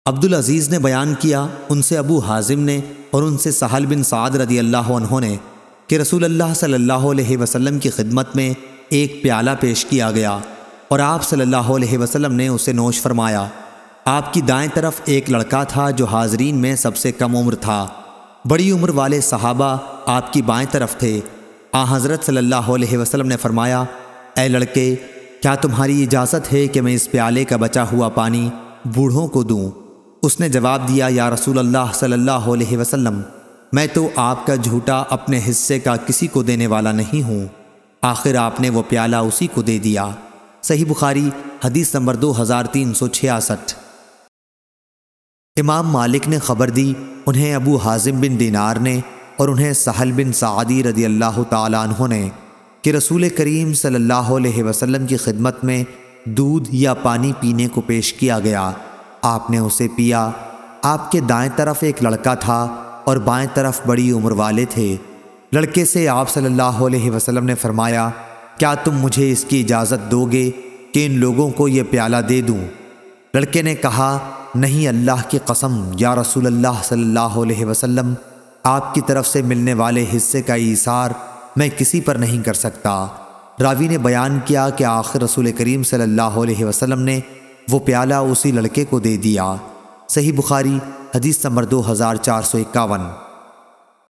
عبدالعزیز نے بیان کیا ان سے ابو حازم نے اور ان سے سہل بن سعد رضی اللہ عنہ نے کہ رسول اللہ صلی اللہ علیہ وسلم کی خدمت میں ایک پیالہ پیش کیا گیا اور آپ صلی اللہ علیہ وسلم نے اسے نوش فرمایا۔ آپ کی دائیں طرف ایک لڑکا تھا جو حاضرین میں سب سے کم عمر تھا۔ بڑی عمر والے صحابہ آپ کی بائیں طرف تھے۔ حضرت صلی اللہ علیہ وسلم نے فرمایا، اے لڑکے، کیا تمہاری اجازت ہے کہ میں اس پیالے کا بچا ہوا پانی بوڑھوں کو دوں؟ اس نے جواب دیا، یا رسول اللہ صلی اللہ علیہ وسلم، میں تو آپ کا جھوٹا اپنے حصے کا کسی کو دینے والا نہیں ہوں۔ آخر آپ نے وہ پیالہ اسی کو دے دیا۔ صحیح بخاری حدیث نمبر 2366۔ امام مالک نے خبر دی، انہیں ابو حازم بن دینار نے اور انہیں سہل بن سعدی رضی اللہ تعالیٰ عنہ نے کہ رسول کریم صلی اللہ علیہ وسلم کی خدمت میں دودھ یا پانی پینے کو پیش کیا گیا۔ آپ نے اسے پیا۔ آپ کے دائیں طرف ایک لڑکا تھا اور بائیں طرف بڑی عمر والے تھے۔ لڑکے سے آپ صلی اللہ علیہ وسلم نے فرمایا، کیا تم مجھے اس کی اجازت دو گے کہ ان لوگوں کو یہ پیالہ دے دوں؟ لڑکے نے کہا، نہیں، اللہ کی قسم یا رسول اللہ صلی اللہ علیہ وسلم، آپ کی طرف سے ملنے والے حصے کا ایثار میں کسی پر نہیں کر سکتا۔ راوی نے بیان کیا کہ آخر رسول کریم صلی اللہ علیہ وسلم نے وہ پیالہ اسی لڑکے کو دے دیا۔ صحیح بخاری حدیث نمبر 2451۔